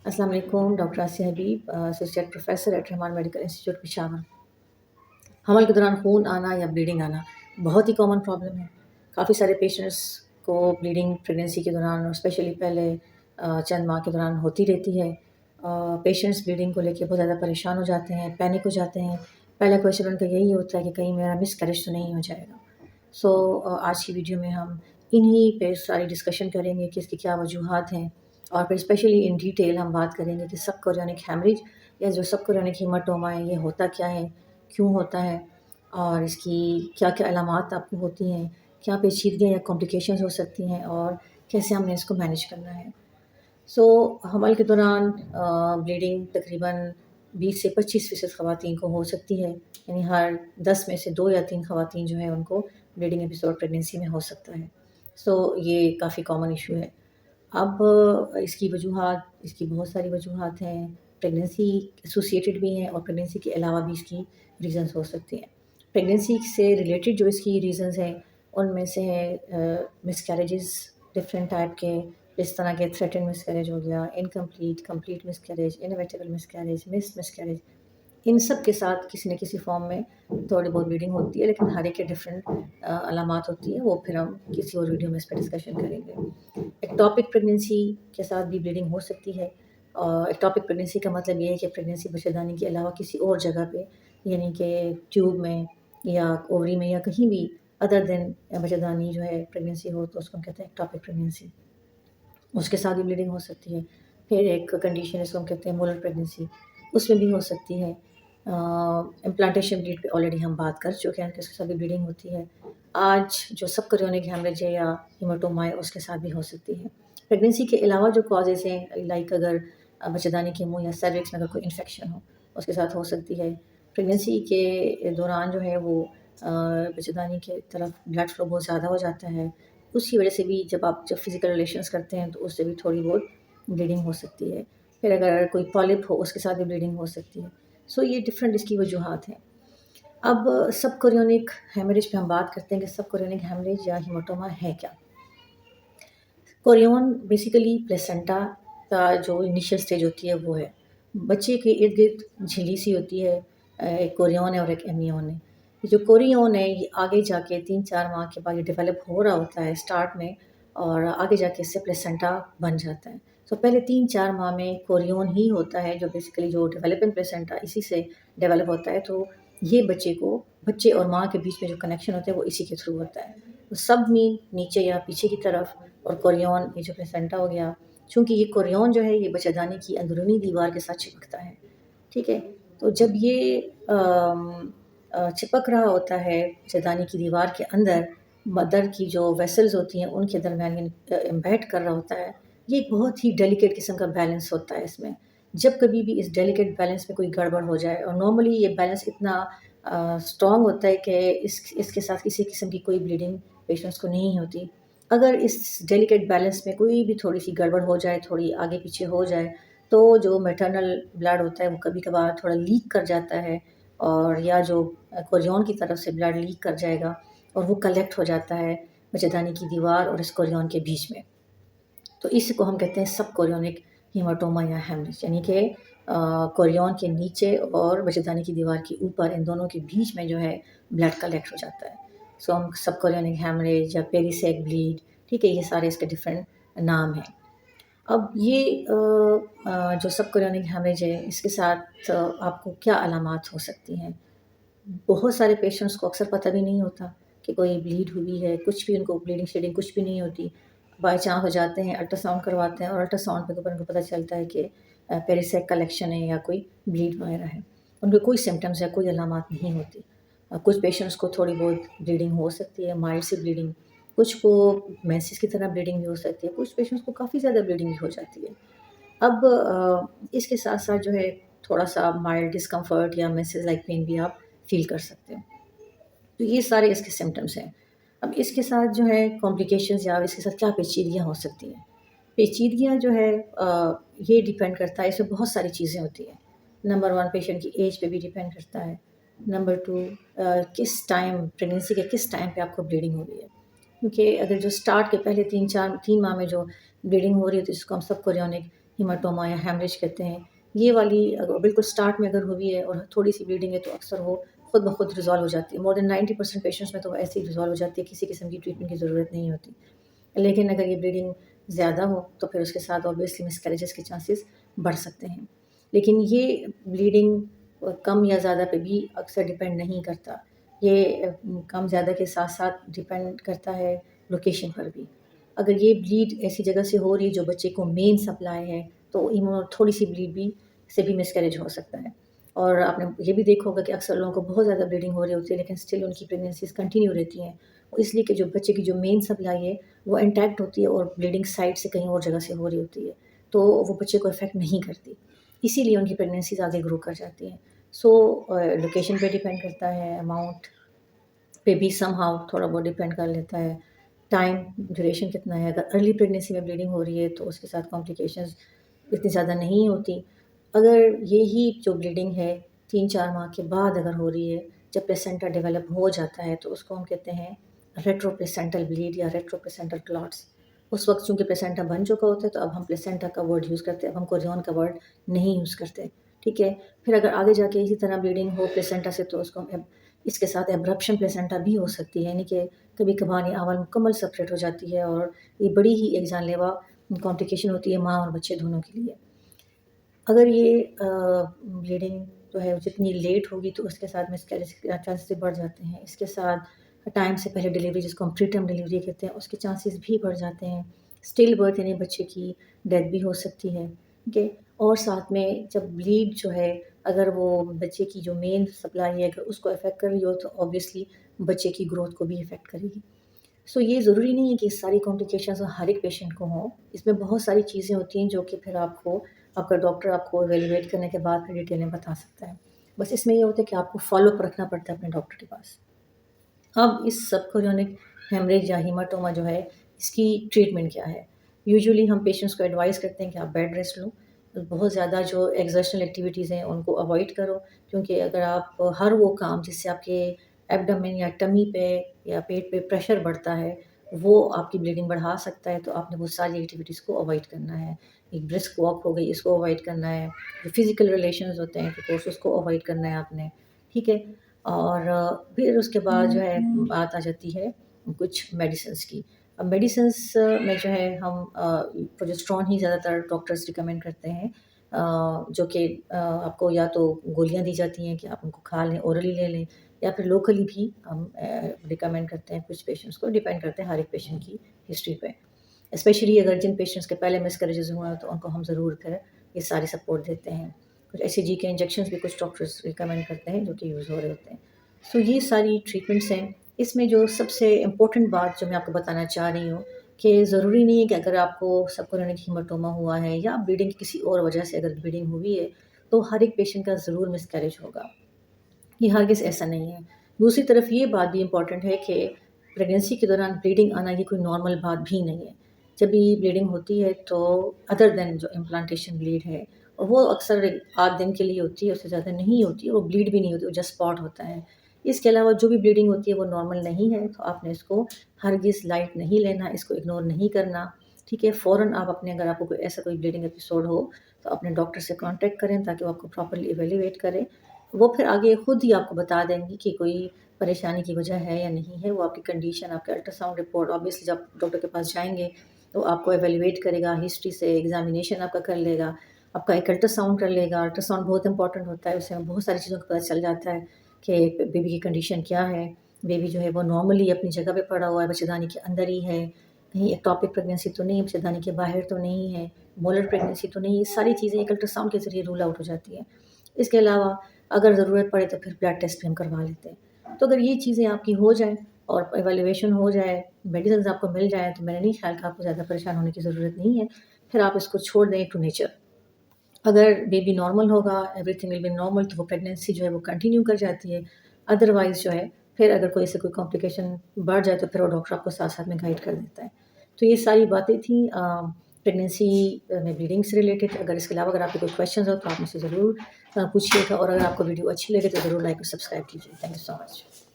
السلام علیکم. Doctor Asiya Habib, associate professor at Rehman medical institute Peshawar. حمل کے دوران خون آنا یا بلیڈنگ آنا بہت ہی کامن پرابلم ہے. کافی سارے پیشنٹس کو بلیڈنگ پریگنینسی کے دوران اور اسپیشلی پہلے چند ماہ کے دوران ہوتی رہتی ہے. پیشنٹس بلیڈنگ کو لے کے بہت زیادہ پریشان ہو جاتے ہیں، پینک ہو جاتے ہیں. پہلا کویشچن ان کا یہی ہوتا ہے کہ کہیں میرا مس کیریج تو نہیں ہو جائے گا. سو آج کی ویڈیو میں ہم انہی پہ ساری ڈسکشن کریں گے کہ اس کی کیا وجوہات ہیں، اور پھر اسپیشلی ان ڈیٹیل ہم بات کریں گے کہ سب کورونک ہیمریج یا جو سب کورونک ہیماٹوما ہے یہ ہوتا کیا ہے، کیوں ہوتا ہے، اور اس کی کیا کیا علامات آپ کو ہوتی ہیں، کیا پیچیدگیاں یا کمپلیکیشنز ہو سکتی ہیں، اور کیسے ہم نے اس کو مینیج کرنا ہے. سو حمل کے دوران بلیڈنگ تقریباً 20 سے 25% خواتین کو ہو سکتی ہے، یعنی ہر 10 میں سے 2 یا 3 خواتین جو ہیں ان کو بلیڈنگ ایپیسوڈ پریگنینسی میں ہو سکتا ہے. سو یہ کافی کامن ایشو ہے. اب اس کی وجوہات، اس کی بہت ساری وجوہات ہیں. پریگنینسی ایسوسیٹڈ بھی ہیں اور پریگنینسی کے علاوہ بھی اس کی ریزنز ہو سکتے ہیں. پریگنینسی سے ریلیٹڈ جو اس کی ریزنز ہیں ان میں سے ہے مس کیریجز ڈفرینٹ ٹائپ کے، اس طرح کے تھریٹن مس کیریج ہو گیا، انکمپلیٹ، کمپلیٹ مس کیریج، انویٹیبل مس کیریج، مس کیریج. ان سب کے ساتھ کسی نہ کسی فارم میں تھوڑی بہت بلیڈنگ ہوتی ہے، لیکن ہر ایک کے ڈفرینٹ علامات ہوتی ہیں. وہ پھر ہم کسی اور ویڈیو میں اس پہ ڈسکشن کریں گے. ایکٹوپک پریگنینسی کے ساتھ بھی بلیڈنگ ہو سکتی ہے. ایکٹوپک پریگنینسی کا مطلب یہ ہے کہ پریگنینسی بچے دانی کے علاوہ کسی اور جگہ پہ، یعنی کہ ٹیوب میں یا اووری میں یا کہیں بھی ادر دین بچے دانی جو ہے پریگنینسی ہو تو اس کو ہم کہتے ہیں ایکٹوپک پریگنینسی. اس کے ساتھ بھی بلیڈنگ ہو سکتی ہے. پھر ایک کنڈیشن اس کو ہم کہتے ہیں مولر پریگنینسی، اس میں بھی ہو سکتی ہے. امپلانٹیشن بلیڈ پہ آلریڈی ہم بات کر چکے ہیں کہ اس کے ساتھ بھی بلیڈنگ ہوتی ہے. آج جو سب کورونک ہیمریج ہے یا ہیماٹوما ہے اس کے ساتھ بھی ہو سکتی ہے. پریگنینسی کے علاوہ جو کازز ہیں، لائک اگر بچے دانی کے منہ یا سروکس میں اگر کوئی انفیکشن ہو اس کے ساتھ ہو سکتی ہے. پریگنینسی کے دوران جو ہے وہ بچے دانی کے طرف بلڈ فلو بہت زیادہ ہو جاتا ہے. اس کی وجہ سے بھی جب فزیکل ریلیشنس کرتے ہیں تو اس سے بھی تھوڑی بہت بلیڈنگ ہو سکتی ہے. پھر اگر کوئی پالپ ہو اس کے ساتھ بھی بلیڈنگ ہو سکتی ہے. سو یہ ڈفرینٹ اس کی وجوہات ہیں. اب سب کورونک ہیمریج پہ ہم بات کرتے ہیں کہ سب کورونک ہیمریج یا ہیماٹوما ہے کیا. کورون بیسیکلی پلیسنٹا کا جو انیشیل سٹیج ہوتی ہے وہ ہے. بچے کے ارد گرد جھلی سی ہوتی ہے، ایک کوریون ہے اور ایک ایمیون ہے. جو کوریون ہے یہ آگے جا کے 3-4 ماہ کے بعد یہ ڈیولپ ہو رہا ہوتا ہے اسٹارٹ میں، اور آگے جا کے اس سے پلیسنٹا بن جاتا ہے. سو پہلے 3-4 ماہ میں کوریون ہی ہوتا ہے جو بیسیکلی جو ڈیولپنگ پلیسنٹا اسی سے ڈیولپ ہوتا ہے. تو یہ بچے اور ماں کے بیچ میں جو کنیکشن ہوتا ہے وہ اسی کے تھرو ہوتا ہے. تو سب مین نیچے یا پیچھے کی طرف، اور کوریون یہ جو پلیسنٹا ہو گیا. چونکہ یہ کوریون جو ہے یہ بچہ دانی کی اندرونی دیوار کے ساتھ چپکتا ہے، ٹھیک ہے. تو جب یہ چپک رہا ہوتا ہے بچہ دانی کی دیوار کے اندر، مدر کی جو ویسلز ہوتی ہیں ان کے درمیان امبیڈ کر رہا ہوتا ہے. یہ ایک بہت ہی ڈیلیکیٹ قسم کا بیلنس ہوتا ہے. اس میں جب کبھی بھی اس ڈیلیکیٹ بیلنس میں کوئی گڑبڑ ہو جائے، اور نارملی یہ بیلنس اتنا اسٹرانگ ہوتا ہے کہ اس کے ساتھ کسی قسم کی کوئی بلیڈنگ پیشنٹس کو نہیں ہوتی. اگر اس ڈیلیکیٹ بیلنس میں کوئی بھی تھوڑی سی گڑبڑ ہو جائے، تھوڑی آگے پیچھے ہو جائے، تو جو میٹرنل بلڈ ہوتا ہے وہ کبھی کبھار تھوڑا لیک کر جاتا ہے، اور یا جو کوریون کی طرف سے بلڈ لیک کر جائے گا اور وہ کلیکٹ ہو جاتا ہے بچہ دانی کی دیوار اور اس کوریون کے بیچ میں. تو اس کو ہم کہتے ہیں سب کورونک ہیماٹوما یا ہیمریج، یعنی کہ کوریون کے نیچے اور بچہ دانی کی دیوار کے اوپر، ان دونوں کے بیچ میں جو ہے بلڈ کلیکٹ ہو جاتا ہے. سو ہم سب کورونک ہیمریج یا پیریسیک بلیڈ، ٹھیک ہے، یہ سارے اس کے ڈفرینٹ نام ہیں. اب یہ جو سب کورونک ہیمریج ہے اس کے ساتھ آپ کو کیا علامات ہو سکتی ہیں. بہت سارے پیشنٹس کو اکثر پتہ بھی نہیں ہوتا کہ کوئی بلیڈ ہوئی ہے، کچھ بھی ان کو بلیڈنگ شیڈنگ کچھ بھی نہیں ہوتی. بائی چانس ہو جاتے ہیں، الٹرا ساؤنڈ کرواتے ہیں اور الٹرا ساؤنڈ پہ ان کو پتہ چلتا ہے کہ پیریسیک کلیکشن ہے یا کوئی بلیڈ وغیرہ ہے. ان کے کوئی سمٹمز یا کوئی علامات نہیں ہوتی. کچھ پیشنٹس کو تھوڑی بہت بلیڈنگ ہو سکتی ہے، مائلڈ سی بلیڈنگ. کچھ کو مینسز کی طرح بلیڈنگ بھی ہو سکتی ہے. کچھ پیشنٹس کو کافی زیادہ بلیڈنگ بھی ہو جاتی ہے. اب اس کے ساتھ ساتھ جو ہے تھوڑا سا مائلڈ ڈسکمفرٹ یا مینسز لائک پین بھی آپ فیل کر سکتے ہیں. تو یہ سارے اس کے سمٹمس ہیں. اب اس کے ساتھ جو ہے کمپلیکیشنز یا اس کے ساتھ کیا پیچیدگیاں ہو سکتی ہیں. پیچیدگیاں جو ہے یہ ڈیپینڈ کرتا ہے، اس میں بہت ساری چیزیں ہوتی ہیں. نمبر 1 پیشنٹ کی ایج پہ بھی ڈیپینڈ کرتا ہے. نمبر 2 کس ٹائم، پریگنینسی کے کس ٹائم پہ آپ کو بلیڈنگ ہو رہی ہے. کیونکہ اگر جو سٹارٹ کے پہلے 3 ماہ میں جو بلیڈنگ ہو رہی ہے تو اس کو ہم سب کورونک ہیماٹوما یا ہیمریج کہتے ہیں، یہ والی بالکل اسٹارٹ میں اگر ہوئی ہے اور تھوڑی سی بلیڈنگ ہے تو اکثر وہ خود بخود ریزالو ہو جاتی ہے. مور دین 90% پیشنٹس میں تو وہ ایسے ہی ریزالو ہو جاتی ہے، کسی قسم کی ٹریٹمنٹ کی ضرورت نہیں ہوتی. لیکن اگر یہ بلیڈنگ زیادہ ہو تو پھر اس کے ساتھ اوبیسلی مسکیریجز کے چانسز بڑھ سکتے ہیں. لیکن یہ بلیڈنگ کم یا زیادہ پہ بھی اکثر ڈپینڈ نہیں کرتا، یہ کم زیادہ کے ساتھ ساتھ ڈپینڈ کرتا ہے لوکیشن پر بھی. اگر یہ بلیڈ ایسی جگہ سے ہو رہی ہے جو بچے کو مین سپلائی ہے تو تھوڑی سی بلیڈ بھی سے بھی مسکیریج ہو سکتا ہے. اور آپ نے یہ بھی دیکھا ہوگا کہ اکثر لوگوں کو بہت زیادہ بلیڈنگ ہو رہی ہوتی ہے لیکن اسٹل ان کی پریگنینسیز کنٹینیو رہتی ہیں، اس لیے کہ جو بچے کی جو مین سپلائی ہے وہ انٹیکٹ ہوتی ہے اور بلیڈنگ سائڈ سے کہیں اور جگہ سے ہو رہی ہوتی ہے، تو وہ بچے کو افیکٹ نہیں کرتی، اسی لیے ان کی پریگنینسیز آگے گرو کر جاتی ہیں. سو لوکیشن پہ ڈیپینڈ کرتا ہے، اماؤنٹ پہ بھی سم ہاؤ تھوڑا بہت ڈیپینڈ کر لیتا ہے، ٹائم ڈیوریشن کتنا ہے. اگر ارلی پریگنینسی میں بلیڈنگ ہو رہی ہے تو اس کے ساتھ کمپلیکیشنز اتنی زیادہ نہیں ہوتی. اگر یہی جو بلیڈنگ ہے 3-4 ماہ کے بعد اگر ہو رہی ہے، جب پلیسنٹا ڈیولپ ہو جاتا ہے تو اس کو ہم کہتے ہیں ریٹرو پلیسنٹل بلیڈ یا ریٹرو پلیسنٹل کلاٹس. اس وقت چونکہ پلیسنٹا بن چکا ہوتا ہے تو اب ہم پلیسنٹا کا ورڈ یوز کرتے ہیں، اب ہم کوریون کا ورڈ نہیں یوز کرتے. ٹھیک ہے. پھر اگر آگے جا کے اسی طرح بلیڈنگ ہو پلیسنٹا سے تو اس کو اس کے ساتھ ایبرپشن پلیسنٹا بھی ہو سکتی ہے، یعنی کہ کبھی کبھار یہ اول مکمل سپریٹ ہو جاتی ہے اور یہ بڑی ہی ایک جان لیوا کمپلیکیشن ہوتی ہے ماں اور بچے دونوں کے لیے. اگر یہ بلیڈنگ جو ہے جتنی لیٹ ہوگی تو اس کے ساتھ مسکیریج کے چانسز بڑھ جاتے ہیں. اس کے ساتھ ٹائم سے پہلے ڈلیوری جس کو ہم پری ٹرم ڈلیوری کہتے ہیں اس کے چانسز بھی بڑھ جاتے ہیں. اسٹل برتھ یعنی بچے کی ڈیتھ بھی ہو سکتی ہے. ٹھیک ہے. اور ساتھ میں جب بلیڈ جو ہے اگر وہ بچے کی جو مین سپلائی ہے اگر اس کو افیکٹ کر رہی ہو تو اوبیسلی بچے کی گروتھ کو بھی افیکٹ کرے گی. سو یہ ضروری نہیں ہے کہ ساری کمپلیکیشنز ہر ایک پیشنٹ کو ہوں، اس میں بہت ساری چیزیں ہوتی ہیں جو کہ پھر آپ کو آپ کا ڈاکٹر آپ کو ایویلیویٹ کرنے کے بعد پھر ڈیٹیل میں بتا سکتا ہے. بس اس میں یہ ہوتا ہے کہ آپ کو فالو اپ رکھنا پڑتا ہے اپنے ڈاکٹر کے پاس. اب اس سب کورونک ہیمریج یا ہیماٹوما جو ہے اس کی ٹریٹمنٹ کیا ہے؟ یوزولی ہم پیشنٹس کو ایڈوائز کرتے ہیں کہ آپ بیڈ ریسٹ لو، بہت زیادہ جو ایگزرشنل ایکٹیویٹیز ہیں ان کو اوائڈ کرو، کیونکہ اگر آپ ہر وہ کام جس سے آپ کے ایبڈومن یا ٹمی پہ یا پیٹ پہ پریشر بڑھتا ہے وہ آپ کی بلیڈنگ بڑھا سکتا ہے، تو آپ نے وہ ساری ایکٹیویٹیز کو اوائڈ کرنا ہے. ایک برسک واک ہو گئی اس کو اوائڈ کرنا ہے، جو فزیکل ریلیشنز ہوتے ہیں کورس اس کو اوائڈ کرنا ہے آپ نے. ٹھیک ہے. اور پھر اس کے بعد جو ہے بات آ جاتی ہے کچھ میڈیسنس کی. اب میڈیسنس میں جو ہے ہم پروجسٹرون ہی زیادہ تر ڈاکٹرز ریکمینڈ کرتے ہیں، جو کہ آپ کو یا تو گولیاں دی جاتی ہیں کہ آپ ان کو کھا لیں، اورلی لے لیں، یا پھر لوکلی بھی ہم ریکمینڈ کرتے ہیں کچھ پیشنٹس کو. ڈیپینڈ کرتے ہیں ہر ایک پیشنٹ کی ہسٹری پہ، اسپیشلی اگر جن پیشنٹس کے پہلے مسکریجز ہوئے ہیں تو ان کو ہم ضرور پھر یہ ساری سپورٹ دیتے ہیں. کچھ ایس سی جی کے انجیکشنز بھی کچھ ڈاکٹرز ریکمینڈ کرتے ہیں جو کہ یوز ہو رہے ہوتے ہیں. سو یہ ساری ٹریٹمنٹس ہیں. اس میں جو سب سے امپورٹنٹ بات جو میں آپ کو بتانا چاہ رہی ہوں کہ ضروری نہیں ہے کہ اگر آپ کو سب کورونک ہیماٹوما ہوا ہے یا بلیڈنگ کسی اور وجہ سے اگر بلیڈنگ ہوئی ہے تو ہر ایک پیشنٹ کا ضرور مسکیریج ہوگا، یہ ہرگز ایسا نہیں ہے. دوسری طرف یہ بات بھی امپورٹنٹ ہے کہ پریگنینسی کے دوران بلیڈنگ آنا یہ کوئی نارمل بات بھی نہیں ہے. جب بھی بلیڈنگ ہوتی ہے تو ادر دین جو امپلانٹیشن بلیڈ ہے اور وہ اکثر 8 دن کے لیے ہوتی ہے، اس سے زیادہ نہیں ہوتی، اور وہ بلیڈ بھی نہیں ہوتی، وہ جسٹ اسپاٹ ہوتا ہے. اس کے علاوہ جو بھی بلیڈنگ ہوتی ہے وہ نارمل نہیں ہے، تو آپ نے اس کو ہرگز لائٹ نہیں لینا، اس کو اگنور نہیں کرنا. ٹھیک ہے. فوراً آپ اپنے اگر آپ کو کوئی ایسا کوئی بلیڈنگ ایپیسوڈ ہو تو اپنے ڈاکٹر سے کانٹیکٹ کریں تاکہ وہ آپ کو پراپرلی ایویلیویٹ کرے. وہ پھر آگے خود ہی آپ کو بتا دیں گی کہ کوئی پریشانی کی وجہ ہے یا نہیں ہے. وہ آپ کی کنڈیشن، آپ کا الٹرا ساؤنڈ رپورٹ اوبیسلی جب ڈاکٹر کے پاس جائیں گے تو آپ کو ایویلیویٹ کرے گا، ہسٹری سے ایگزامینیشن آپ کا کر لے گا، آپ کا ایک الٹرا ساؤنڈ کر لے گا. الٹرا ساؤنڈ بہت امپورٹنٹ ہوتا ہے، اس سے بہت ساری چیزوں کا پتہ چل جاتا ہے کہ بیبی کی کنڈیشن کیا ہے. بیبی جو ہے وہ نارملی اپنی جگہ پہ پڑا ہوا ہے، بچے دانی کے اندر ہی ہے، کہیں ایکٹوپک پریگنینسی تو نہیں ہے، بچے دانی کے باہر تو نہیں ہے، مولر پریگنینسی تو نہیں ہے. یہ ساری چیزیں ایک الٹرا ساؤنڈ کے ذریعے رول آؤٹ ہو جاتی ہیں. اس کے علاوہ اگر ضرورت پڑے تو پھر بلڈ ٹیسٹ بھی ہم کروا لیتے ہیں. تو اگر یہ چیزیں آپ کی ہو جائیں اور ایویلیویشن ہو جائے، میڈیسنز آپ کو مل جائیں، تو میرا نہیں خیال کہ آپ کو زیادہ پریشان ہونے کی ضرورت نہیں ہے. پھر آپ اس کو چھوڑ دیں ٹو نیچر. اگر بیبی نارمل ہوگا، everything will be normal, تو وہ پریگنینسی جو ہے وہ کنٹینیو کر جاتی ہے. ادروائز جو ہے پھر اگر کوئی سے کوئی کمپلیکیشن بڑھ جائے تو پھر وہ ڈاکٹر آپ کو ساتھ ساتھ میں گائڈ کر دیتا ہے. تو یہ ساری باتیں تھیں پریگنینسی میں بلیڈنگ سے ریلیٹڈ. اگر اس کے علاوہ اگر آپ کے کوئی کویشچنز ہو تو آپ مجھ سے ضرور پوچھیے گا، اور اگر آپ کو ویڈیو اچھی لگے تو ضرور لائک اور سبسکرائب کیجیے. Thank you so much.